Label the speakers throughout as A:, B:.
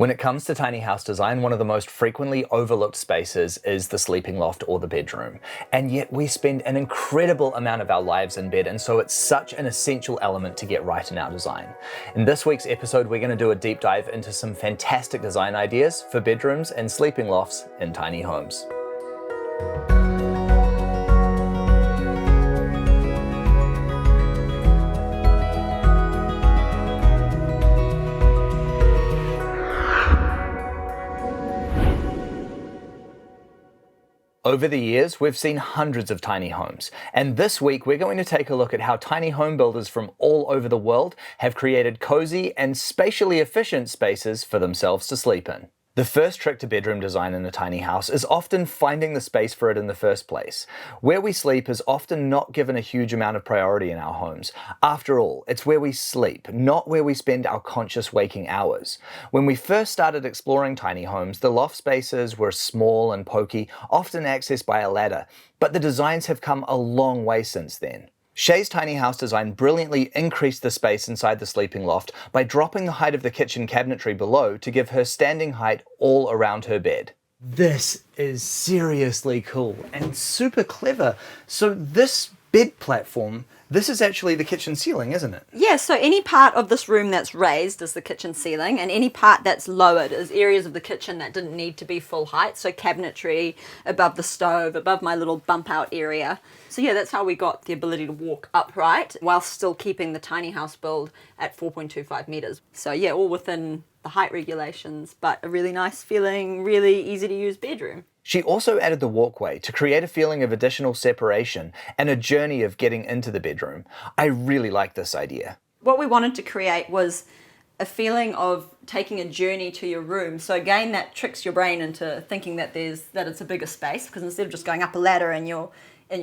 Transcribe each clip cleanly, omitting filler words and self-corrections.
A: When it comes to tiny house design, one of the most frequently overlooked spaces is the sleeping loft or the bedroom. And yet we spend an incredible amount of our lives in bed, and so it's such an essential element to get right in our design. In this week's episode, we're going to do a deep dive into some fantastic design ideas for bedrooms and sleeping lofts in tiny homes. Over the years, we've seen hundreds of tiny homes, and this week we're going to take a look at how tiny home builders from all over the world have created cozy and spatially efficient spaces for themselves to sleep in. The first trick to bedroom design in a tiny house is often finding the space for it in the first place. Where we sleep is often not given a huge amount of priority in our homes. After all, it's where we sleep, not where we spend our conscious waking hours. When we first started exploring tiny homes, the loft spaces were small and pokey, often accessed by a ladder, but the designs have come a long way since then. Shay's tiny house design brilliantly increased the space inside the sleeping loft by dropping the height of the kitchen cabinetry below to give her standing height all around her bed. This is seriously cool and super clever. So this bed platform, this is actually the kitchen ceiling, isn't it?
B: Yeah, so any part of this room that's raised is the kitchen ceiling, and any part that's lowered is areas of the kitchen that didn't need to be full height. So cabinetry, above the stove, above my little bump out area. So yeah, that's how we got the ability to walk upright while still keeping the tiny house build at 4.25 meters. So yeah, all within the height regulations, but a really nice feeling, really easy to use bedroom.
A: She also added the walkway to create a feeling of additional separation and a journey of getting into the bedroom. I really like this idea.
B: What we wanted to create was a feeling of taking a journey to your room. So again, that tricks your brain into thinking that it's a bigger space, because instead of just going up a ladder in your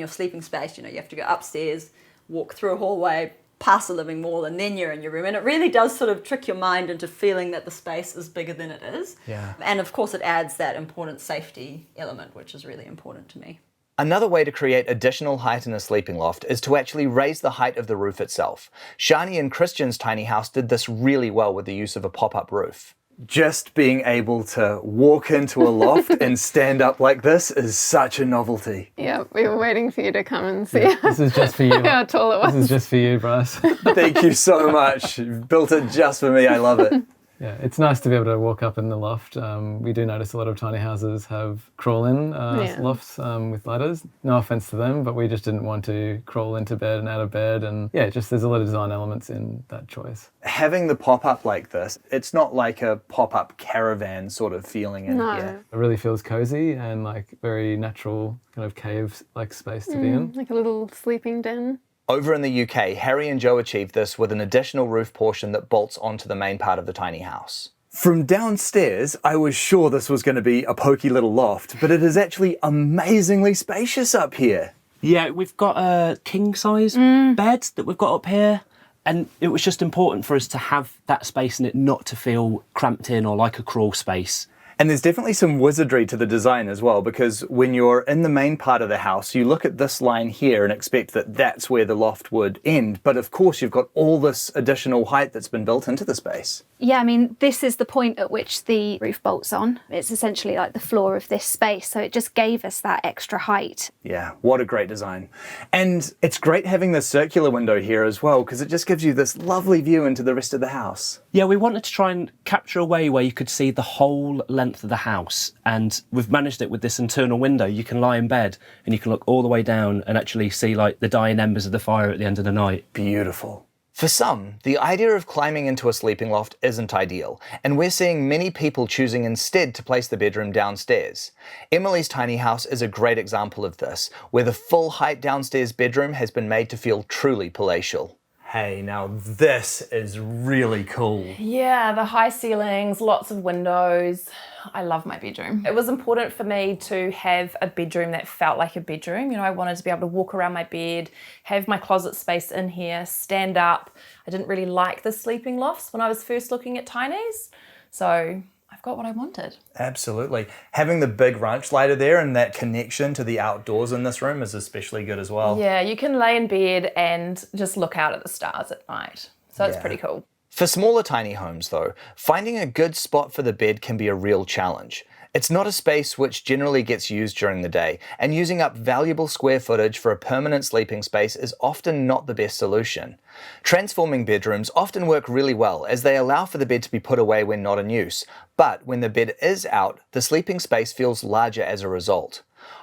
B: sleeping space, you have to go upstairs, walk through a hallway, past the living wall, and then you're in your room. And it really does sort of trick your mind into feeling that the space is bigger than it is.
A: Yeah.
B: And of course it adds that important safety element, which is really important to me.
A: Another way to create additional height in a sleeping loft is to actually raise the height of the roof itself. Shani and Christian's tiny house did this really well with the use of a pop-up roof. Just being able to walk into a loft and stand up like this is such a novelty.
C: Yeah, we were waiting for you to come and see
D: This is just for you.
C: how tall it was.
D: This is just for you, Bryce.
A: Thank you so much. You built it just for me. I love it.
D: Yeah, it's nice to be able to walk up in the loft. We do notice a lot of tiny houses have crawl-in lofts with ladders. No offense to them, but we just didn't want to crawl into bed and out of bed. And yeah, just there's a lot of design elements in that choice.
A: Having the pop-up like this, it's not like a pop-up caravan sort of feeling in here.
D: It really feels cozy and like very natural kind of cave-like space to be in.
C: Like a little sleeping den.
A: Over in the UK, Harry and Joe achieved this with an additional roof portion that bolts onto the main part of the tiny house. From downstairs, I was sure this was going to be a pokey little loft, but it is actually amazingly spacious up here.
E: Yeah, we've got a king-size bed that we've got up here, and it was just important for us to have that space in it, not to feel cramped in or like a crawl space.
A: And there's definitely some wizardry to the design as well, because when you're in the main part of the house, you look at this line here and expect that that's where the loft would end. But of course, you've got all this additional height that's been built into the space.
F: Yeah, I mean, this is the point at which the roof bolts on. It's essentially like the floor of this space, so it just gave us that extra height.
A: Yeah, what a great design. And it's great having this circular window here as well, because it just gives you this lovely view into the rest of the house.
E: Yeah, we wanted to try and capture a way where you could see the whole length of the house, and we've managed it with this internal window. You can lie in bed and you can look all the way down and actually see like the dying embers of the fire at the end of the night.
A: Beautiful. For some, the idea of climbing into a sleeping loft isn't ideal, and we're seeing many people choosing instead to place the bedroom downstairs. Emily's tiny house is a great example of this, where the full height downstairs bedroom has been made to feel truly palatial. Hey, now this is really cool.
G: Yeah, the high ceilings, lots of windows. I love my bedroom. It was important for me to have a bedroom that felt like a bedroom. I wanted to be able to walk around my bed, have my closet space in here, stand up. I didn't really like the sleeping lofts when I was first looking at tinies. So I've got what I wanted.
A: Absolutely. Having the big ranch lighter there and that connection to the outdoors in this room is especially good as well.
G: Yeah, you can lay in bed and just look out at the stars at night. So it's pretty cool.
A: For smaller tiny homes though, finding a good spot for the bed can be a real challenge. It's not a space which generally gets used during the day, and using up valuable square footage for a permanent sleeping space is often not the best solution. Transforming bedrooms often work really well as they allow for the bed to be put away when not in use, but when the bed is out, the sleeping space feels larger as a result.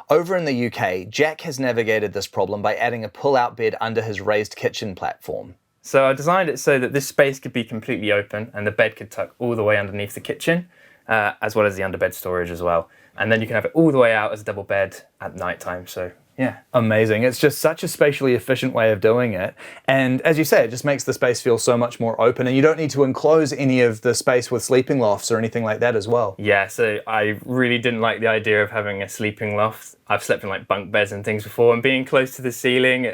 A: Over in the UK, Jack has navigated this problem by adding a pull-out bed under his raised kitchen platform.
H: So I designed it so that this space could be completely open and the bed could tuck all the way underneath the kitchen, as well as the underbed storage as well. And then you can have it all the way out as a double bed at night time. So yeah.
A: Amazing. It's just such a spatially efficient way of doing it. And as you say, it just makes the space feel so much more open, and you don't need to enclose any of the space with sleeping lofts or anything like that as well.
H: Yeah, so I really didn't like the idea of having a sleeping loft. I've slept in like bunk beds and things before, and being close to the ceiling,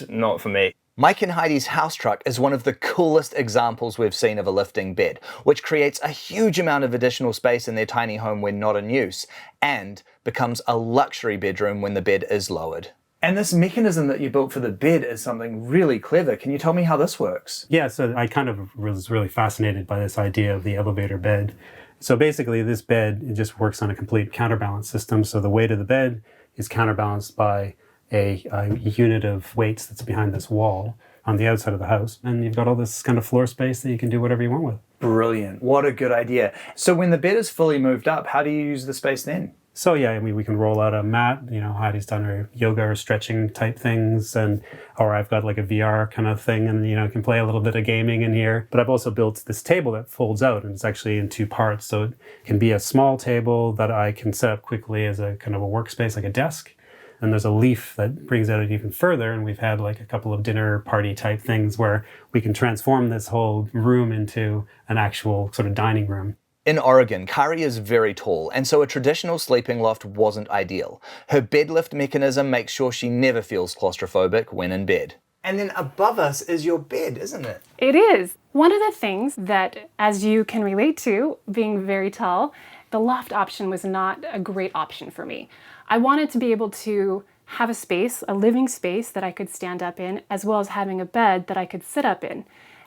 H: not for me.
A: Mike and Heidi's house truck is one of the coolest examples we've seen of a lifting bed, which creates a huge amount of additional space in their tiny home when not in use, and becomes a luxury bedroom when the bed is lowered. And this mechanism that you built for the bed is something really clever. Can you tell me how this works?
I: Yeah, so I kind of was really fascinated by this idea of the elevator bed. So basically this bed, it just works on a complete counterbalance system. So the weight of the bed is counterbalanced by a unit of weights that's behind this wall on the outside of the house. And you've got all this kind of floor space that you can do whatever you want with.
A: Brilliant. What a good idea. So when the bed is fully moved up, how do you use the space then?
I: So yeah, I mean, we can roll out a mat, Heidi's done her yoga or stretching type things, or I've got like a VR kind of thing, and can play a little bit of gaming in here. But I've also built this table that folds out, and it's actually in two parts. So it can be a small table that I can set up quickly as a kind of a workspace, like a desk. And there's a leaf that brings it even further, and we've had like a couple of dinner party type things where we can transform this whole room into an actual sort of dining room.
A: In Oregon, Kari is very tall, and so a traditional sleeping loft wasn't ideal. Her bed lift mechanism makes sure she never feels claustrophobic when in bed. And then above us is your bed, isn't it?
J: It is. One of the things that, as you can relate to, being very tall, the loft option was not a great option for me. I wanted to be able to have a space, a living space that I could stand up in, as well as having a bed that I could sit up in.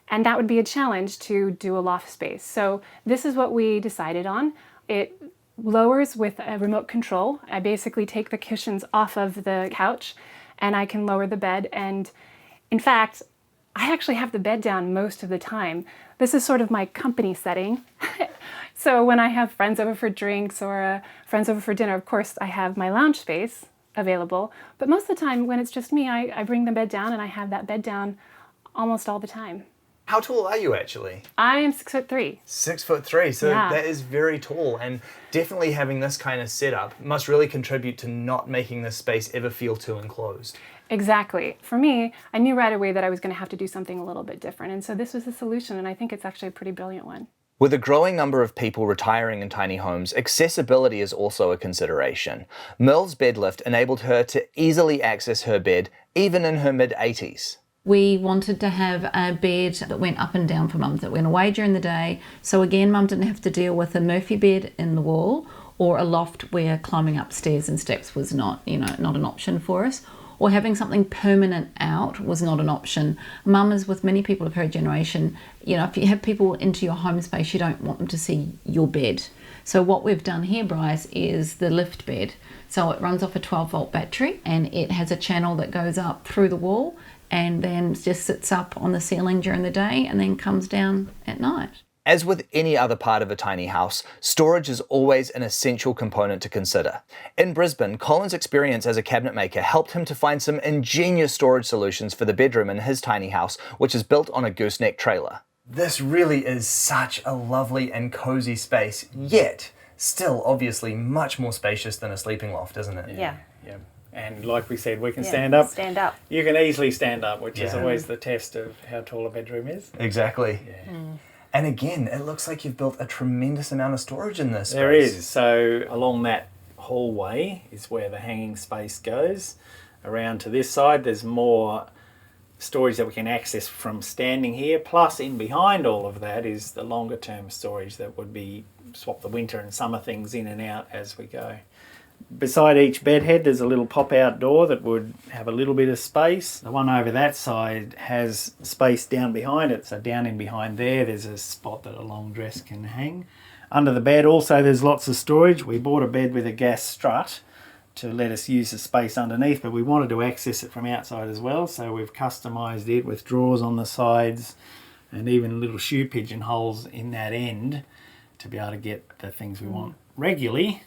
J: And that would be a challenge to do a loft space. So this is what we decided on. It lowers with a remote control. I basically take the cushions off of the couch and I can lower the bed. And in fact, I actually have the bed down most of the time. This is sort of my company setting. So when I have friends over for drinks or friends over for dinner, of course, I have my lounge space available. But most of the time when it's just me, I bring the bed down and I have that bed down almost all the time.
A: How tall are you actually?
J: I am 6'3".
A: 6'3", so
J: Yeah.
A: that is very tall, and definitely having this kind of setup must really contribute to not making this space ever feel too enclosed.
J: Exactly. For me, I knew right away that I was going to have to do something a little bit different, and so this was the solution, and I think it's actually a pretty brilliant one.
A: With a growing number of people retiring in tiny homes, accessibility is also a consideration. Merle's bed lift enabled her to easily access her bed, even in her mid-80s.
K: We wanted to have a bed that went up and down for mums that went away during the day. So again, mum didn't have to deal with a Murphy bed in the wall or a loft where climbing upstairs and steps was not an option for us. Or having something permanent out was not an option. Mum is with many people of her generation, if you have people into your home space, you don't want them to see your bed. So what we've done here, Bryce, is the lift bed. So it runs off a 12-volt battery and it has a channel that goes up through the wall and then just sits up on the ceiling during the day and then comes down at night.
A: As with any other part of a tiny house, storage is always an essential component to consider. In Brisbane, Colin's experience as a cabinet maker helped him to find some ingenious storage solutions for the bedroom in his tiny house, which is built on a gooseneck trailer. This really is such a lovely and cozy space, yet still obviously much more spacious than a sleeping loft, isn't it?
B: Yeah.
L: And like we said, we can stand up.
B: Stand up.
L: You can easily stand up, which is always the test of how tall a bedroom is.
A: Exactly. Yeah. And again, it looks like you've built a tremendous amount of storage in this space.
L: There is. So along that hallway is where the hanging space goes. Around to this side, there's more storage that we can access from standing here. Plus, in behind all of that is the longer term storage that would be swap the winter and summer things in and out as we go. Beside each bed head there's a little pop-out door that would have a little bit of space. The one over that side has space down behind it, so down in behind there's a spot that a long dress can hang. Under the bed also there's lots of storage. We bought a bed with a gas strut to let us use the space underneath, but we wanted to access it from outside as well, so we've customised it with drawers on the sides and even little shoe pigeon holes in that end to be able to get the things we want regularly,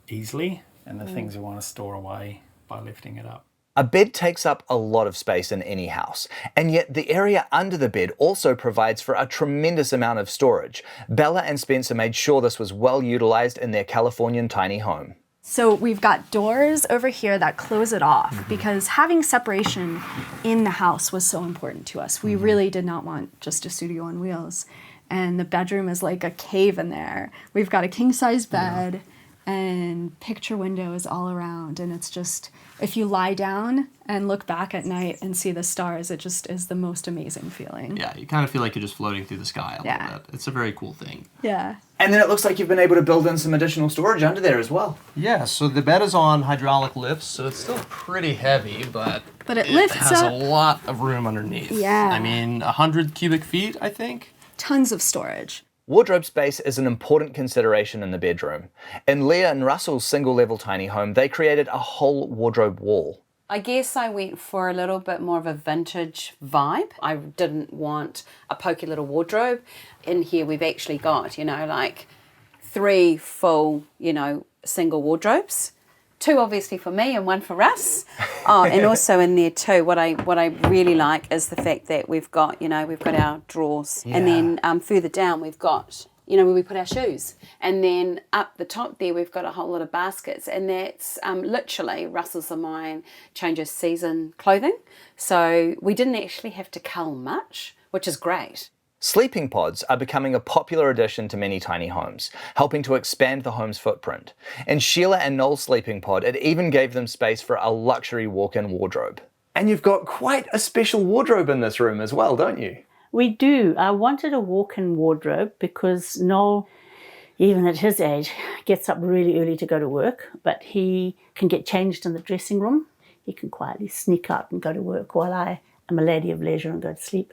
L: easily, and the things we want to store away by lifting it up.
A: A bed takes up a lot of space in any house, and yet the area under the bed also provides for a tremendous amount of storage. Bella and Spencer made sure this was well utilised in their Californian tiny home.
M: So we've got doors over here that close it off because having separation in the house was so important to us. We really did not want just a studio on wheels. And the bedroom is like a cave in there. We've got a king-size bed and picture windows all around, and it's just, if you lie down and look back at night and see the stars, it just is the most amazing feeling.
N: Yeah, you kind of feel like you're just floating through the sky a little bit. It's a very cool thing.
M: Yeah.
A: And then it looks like you've been able to build in some additional storage under there as well.
N: Yeah, so the bed is on hydraulic lifts, so it's still pretty heavy, but
M: it lifts
N: has
M: up
N: a lot of room underneath.
M: Yeah.
N: I mean, 100 cubic feet, I think.
M: Tons of storage.
A: Wardrobe space is an important consideration in the bedroom. In Leah and Russell's single-level tiny home, they created a whole wardrobe wall.
O: I guess I went for a little bit more of a vintage vibe. I didn't want a pokey little wardrobe. In here we've actually got, like 3 full, single wardrobes. 2 obviously for me and 1 for us. Oh, and also in there too, what I really like is the fact that we've got our drawers. Yeah. And then further down we've got, where we put our shoes. And then up the top there we've got a whole lot of baskets, and that's literally Russell's and mine changes season clothing. So we didn't actually have to cull much, which is great.
A: Sleeping pods are becoming a popular addition to many tiny homes, helping to expand the home's footprint. In Sheila and Noel's sleeping pod, it even gave them space for a luxury walk-in wardrobe. And you've got quite a special wardrobe in this room as well, don't you?
P: We do. I wanted a walk-in wardrobe because Noel, even at his age, gets up really early to go to work, but he can get changed in the dressing room. He can quietly sneak out and go to work while I am a lady of leisure and go to sleep.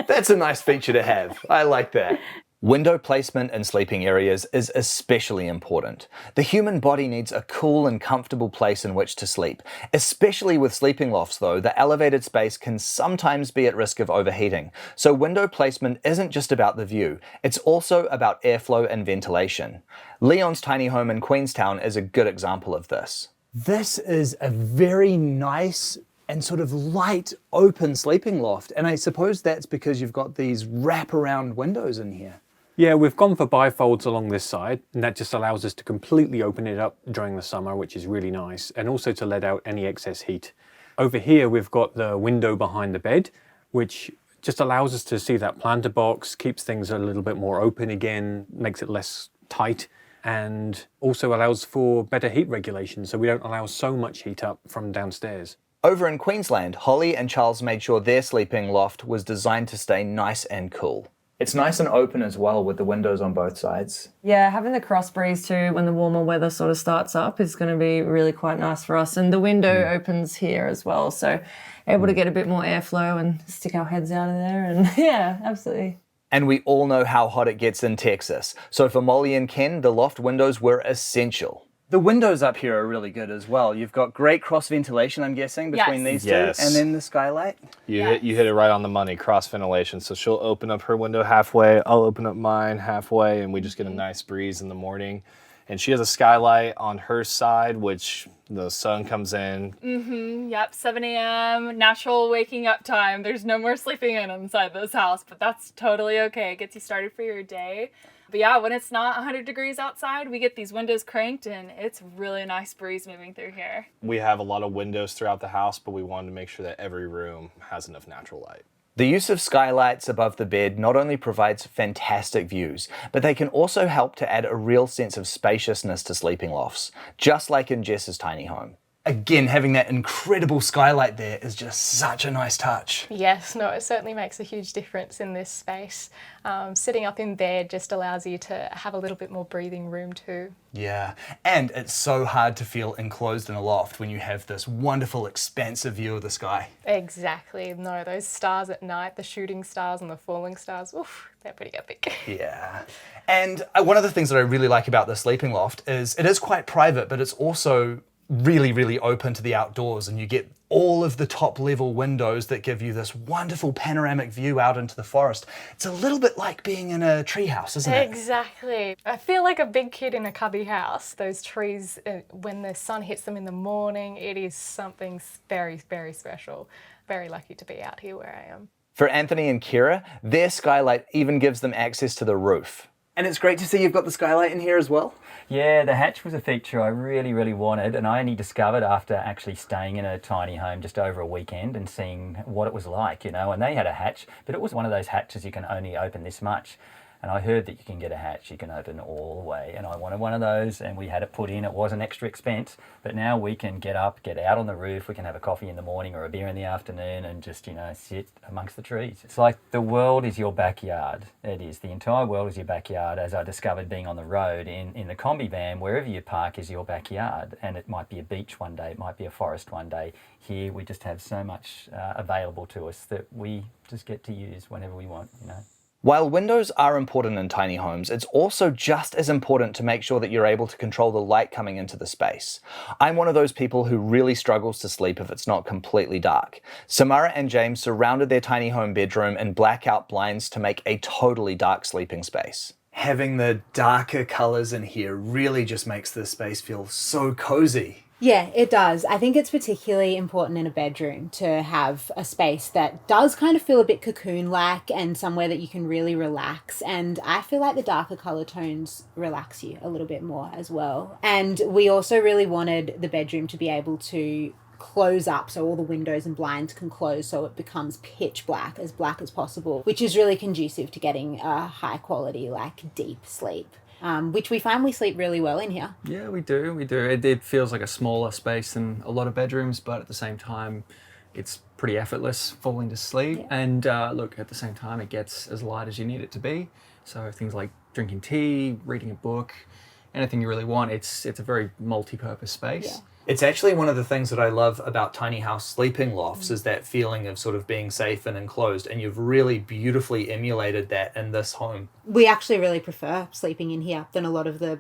A: That's a nice feature to have. I like that. Window placement in sleeping areas is especially important. The human body needs a cool and comfortable place in which to sleep. Especially with sleeping lofts though, the elevated space can sometimes be at risk of overheating. So window placement isn't just about the view, it's also about airflow and ventilation. Leon's tiny home in Queenstown is a good example of this.
Q: This is a very nice and sort of light, open sleeping loft. And I suppose that's because you've got these wrap-around windows in here.
R: Yeah, we've gone for bifolds along this side, and that just allows us to completely open it up during the summer, which is really nice, and also to let out any excess heat. Over here, we've got the window behind the bed, which just allows us to see that planter box, keeps things a little bit more open again, makes it less tight, and also allows for better heat regulation, so we don't allow so much heat up from downstairs.
A: Over in Queensland, Holly and Charles made sure their sleeping loft was designed to stay nice and cool. It's nice and open as well with the windows on both sides.
S: Yeah, having the cross breeze too when the warmer weather sort of starts up is going to be really quite nice for us. And the window opens here as well, so able to get a bit more airflow and stick our heads out of there. And yeah, absolutely.
A: And we all know how hot it gets in Texas. So for Molly and Ken, the loft windows were essential.
Q: The windows up here are really good as well. You've got great cross ventilation, I'm guessing, between these two, and then the skylight.
T: You hit it right on the money, cross ventilation. So she'll open up her window halfway, I'll open up mine halfway, and we just get a nice breeze in the morning. And she has a skylight on her side, which the sun comes in.
U: Yep, 7 a.m., natural waking up time. There's no more sleeping in inside this house, but that's totally okay. It gets you started for your day. But yeah, when it's not 100 degrees outside, we get these windows cranked and it's really nice breeze moving through here.
T: We have a lot of windows throughout the house, but we wanted to make sure that every room has enough natural light.
A: The use of skylights above the bed not only provides fantastic views, but they can also help to add a real sense of spaciousness to sleeping lofts, just like in Jess's tiny home. Again, having that incredible skylight there is just such a nice touch.
J: Yes, no, it certainly makes a huge difference in this space. Sitting up in there just allows you to have a little bit more breathing room too.
A: Yeah, and it's so hard to feel enclosed in a loft when you have this wonderful expansive view of the sky.
J: Exactly. No, those stars at night, the shooting stars and the falling stars, oof, they're pretty epic.
A: Yeah. And one of the things that I really like about the sleeping loft is it is quite private, but it's also really, really open to the outdoors, and you get all of the top level windows that give you this wonderful panoramic view out into the forest. It's a little bit like being in a treehouse, isn't it?
J: Exactly. I feel like a big kid in a cubby house. Those trees, when the sun hits them in the morning, it is something very, very special. Very lucky to be out here where I am.
A: For Anthony and Kira, their skylight even gives them access to the roof. And it's great to see you've got the skylight in here as well.
D: Yeah, the hatch was a feature I really wanted, and I only discovered after actually staying in a tiny home just over a weekend and seeing what it was like, you know, and they had a hatch, but it was one of those hatches you can only open this much. And I heard that you can get a hatch you can open all the way, and I wanted one of those, and we had it put in. It was an extra expense, but now we can get up, get out on the roof, we can have a coffee in the morning or a beer in the afternoon and just, you know, sit amongst the trees. It's like the world is your backyard. It is. The entire world is your backyard, as I discovered being on the road in the combi van. Wherever you park is your backyard, and it might be a beach one day, it might be a forest one day. Here we just have so much available to us that we just get to use whenever we want, you know.
A: While windows are important in tiny homes, it's also just as important to make sure that you're able to control the light coming into the space. I'm one of those people who really struggles to sleep if it's not completely dark. Samara and James surrounded their tiny home bedroom in blackout blinds to make a totally dark sleeping space. Having the darker colors in here really just makes this space feel so cozy.
V: Yeah, it does. I think it's particularly important in a bedroom to have a space that does kind of feel a bit cocoon-like and somewhere that you can really relax. And I feel like the darker color tones relax you a little bit more as well. And we also really wanted the bedroom to be able to close up so all the windows and blinds can close so it becomes pitch black as possible, which is really conducive to getting a high quality, like deep sleep. Which we find we sleep really well in here.
W: Yeah, we do. It feels like a smaller space than a lot of bedrooms, but at the same time, it's pretty effortless falling to sleep. Yeah. And look, at the same time, it gets as light as you need it to be. So things like drinking tea, reading a book, anything you really want, it's a very multi-purpose space.
V: Yeah.
A: It's actually one of the things that I love about tiny house sleeping lofts is that feeling of sort of being safe and enclosed, and you've really beautifully emulated that in this home.
V: We actually really prefer sleeping in here than a lot of the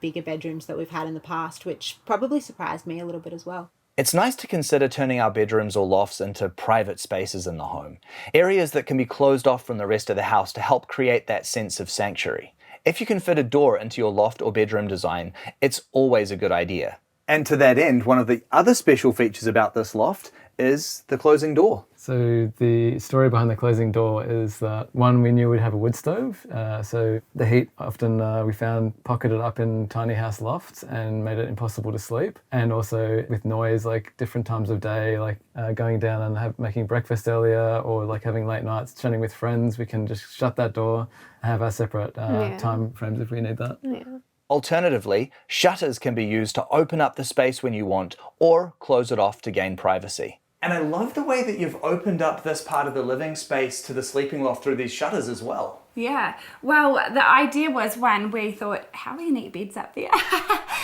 V: bigger bedrooms that we've had in the past, which probably surprised me a little bit as well.
A: It's nice to consider turning our bedrooms or lofts into private spaces in the home, areas that can be closed off from the rest of the house to help create that sense of sanctuary. If you can fit a door into your loft or bedroom design, it's always a good idea. And to that end, one of the other special features about this loft is the closing door.
X: So the story behind the closing door is that, one, we knew we'd have a wood stove, so the heat often we found pocketed up in tiny house lofts and made it impossible to sleep. And also with noise, like different times of day, like going down and making breakfast earlier, or like having late nights chatting with friends, we can just shut that door and have our separate time frames if we need that.
V: Yeah.
A: Alternatively, shutters can be used to open up the space when you want, or close it off to gain privacy. And I love the way that you've opened up this part of the living space to the sleeping loft through these shutters as well.
Y: Yeah, well, the idea was when we thought, how are we going to get beds up there?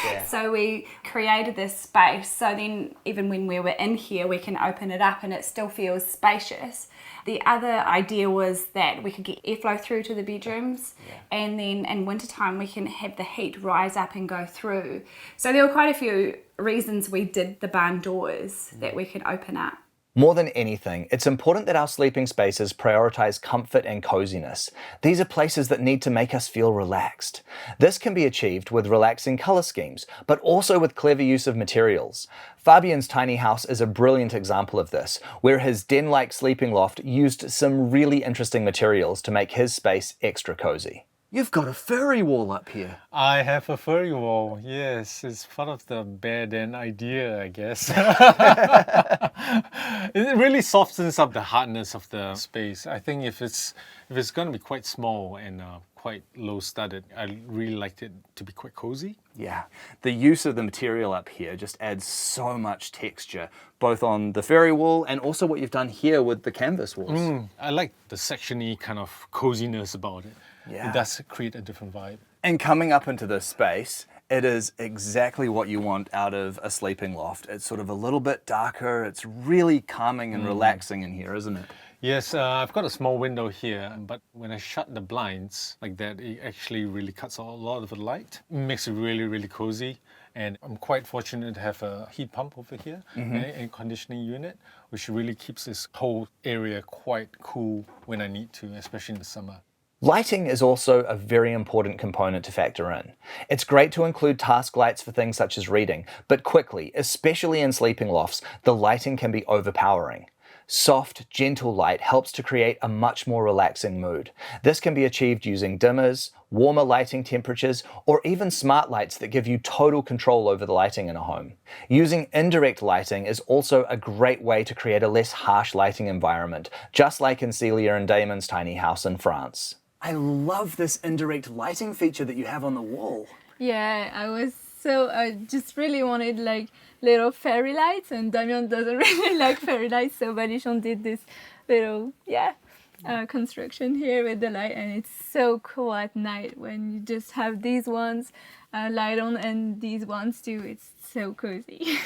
A: Yeah.
Y: So we created this space, so then even when we were in here, we can open it up and it still feels spacious. The other idea was that we could get airflow through to the bedrooms, and then in wintertime we can have the heat rise up and go through. So there were quite a few reasons we did the barn doors that we could open up.
A: More than anything, it's important that our sleeping spaces prioritize comfort and coziness. These are places that need to make us feel relaxed. This can be achieved with relaxing color schemes, but also with clever use of materials. Fabian's tiny house is a brilliant example of this, where his den-like sleeping loft used some really interesting materials to make his space extra cozy. You've got a furry wall up here.
R: I have a furry wall, yes. It's part of the bear den idea, I guess. It really softens up the hardness of the space. I think if it's going to be quite small and quite low studded, I really like it to be quite cozy.
A: Yeah, the use of the material up here just adds so much texture, both on the furry wall and also what you've done here with the canvas walls.
R: I like the section-y kind of coziness about it.
A: Yeah.
R: It does create a different vibe.
A: And coming up into this space, it is exactly what you want out of a sleeping loft. It's sort of a little bit darker. It's really calming and relaxing in here, isn't it?
R: Yes, I've got a small window here, but when I shut the blinds like that, it actually really cuts out a lot of the light. It makes it really, really cozy. And I'm quite fortunate to have a heat pump over here, a conditioning unit, which really keeps this whole area quite cool when I need to, especially in the summer.
A: Lighting is also a very important component to factor in. It's great to include task lights for things such as reading, but quickly, especially in sleeping lofts, the lighting can be overpowering. Soft, gentle light helps to create a much more relaxing mood. This can be achieved using dimmers, warmer lighting temperatures, or even smart lights that give you total control over the lighting in a home. Using indirect lighting is also a great way to create a less harsh lighting environment, just like in Zyia and Damon's tiny house in France. I love this indirect lighting feature that you have on the wall.
C: Yeah, I just really wanted like little fairy lights, and Damien doesn't really like fairy lights, so Balichon did this little, construction here with the light, and it's so cool at night when you just have these ones light on and these ones too. It's so cozy.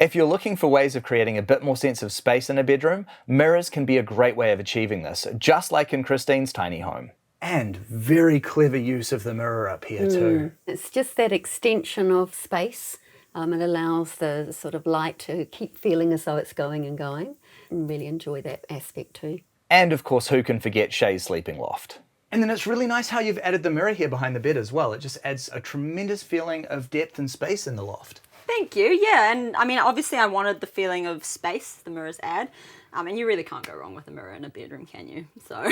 A: If you're looking for ways of creating a bit more sense of space in a bedroom, mirrors can be a great way of achieving this, just like in Christine's tiny home. And very clever use of the mirror up here too.
E: It's just that extension of space. It allows the sort of light to keep feeling as though it's going and going. And really enjoy that aspect too.
A: And of course, who can forget Shay's sleeping loft? And then it's really nice how you've added the mirror here behind the bed as well. It just adds a tremendous feeling of depth and space in the loft.
B: Thank you. Yeah, and I mean, obviously I wanted the feeling of space the mirrors add. And you really can't go wrong with a mirror in a bedroom, can you? So...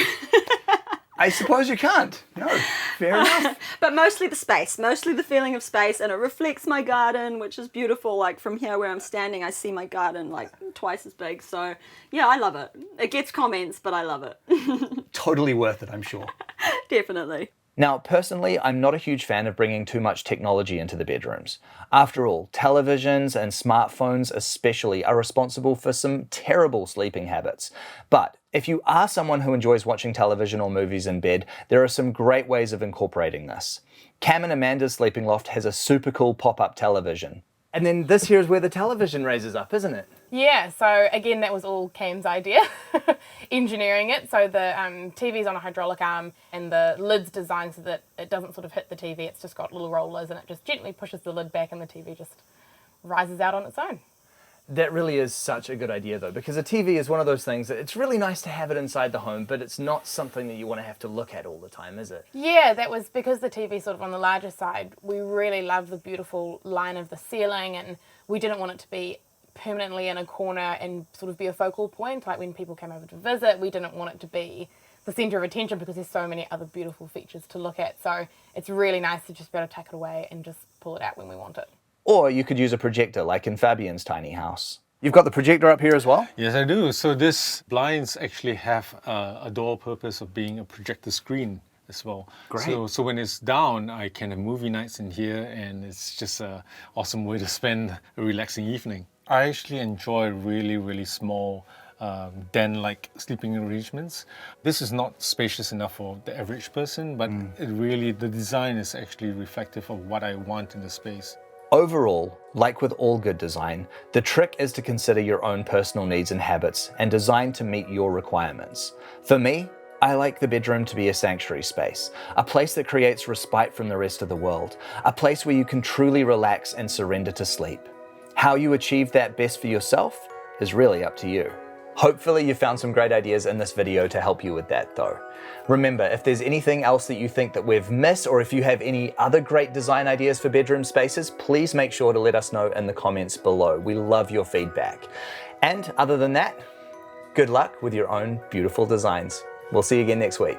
A: I suppose you can't. No, fair enough.
B: But mostly the space, mostly the feeling of space, and it reflects my garden, which is beautiful. Like from here where I'm standing, I see my garden like twice as big. So yeah, I love it. It gets comments, but I love it.
A: Totally worth it, I'm sure.
B: Definitely.
A: Now, personally, I'm not a huge fan of bringing too much technology into the bedrooms. After all, televisions and smartphones especially are responsible for some terrible sleeping habits. But if you are someone who enjoys watching television or movies in bed, there are some great ways of incorporating this. Cam and Amanda's sleeping loft has a super cool pop-up television. And then this here is where the television raises up, isn't it?
F: Yeah, so again, that was all Cam's idea, engineering it. So the TV's on a hydraulic arm and the lid's designed so that it doesn't sort of hit the TV. It's just got little rollers and it just gently pushes the lid back and the TV just rises out on its own.
A: That really is such a good idea though, because a TV is one of those things that it's really nice to have it inside the home, but it's not something that you want to have to look at all the time, is it?
F: Yeah, that was because the TV's sort of on the larger side. We really love the beautiful line of the ceiling, and we didn't want it to be permanently in a corner and sort of be a focal point. Like when people came over to visit, we didn't want it to be the centre of attention because there's so many other beautiful features to look at. So it's really nice to just be able to take it away and just pull it out when we want it.
A: Or you could use a projector like in Fabian's tiny house. You've got the projector up here as well?
R: Yes, I do. So this blinds actually have a dual purpose of being a projector screen as well.
A: Great.
R: So when it's down, I can have movie nights in here, and it's just an awesome way to spend a relaxing evening. I actually enjoy really, really small den-like sleeping arrangements. This is not spacious enough for the average person, but the design is actually reflective of what I want in the space.
A: Overall, like with all good design, the trick is to consider your own personal needs and habits and design to meet your requirements. For me, I like the bedroom to be a sanctuary space, a place that creates respite from the rest of the world, a place where you can truly relax and surrender to sleep. How you achieve that best for yourself is really up to you. Hopefully you found some great ideas in this video to help you with that though. Remember, if there's anything else that you think that we've missed, or if you have any other great design ideas for bedroom spaces, please make sure to let us know in the comments below. We love your feedback. And other than that, good luck with your own beautiful designs. We'll see you again next week.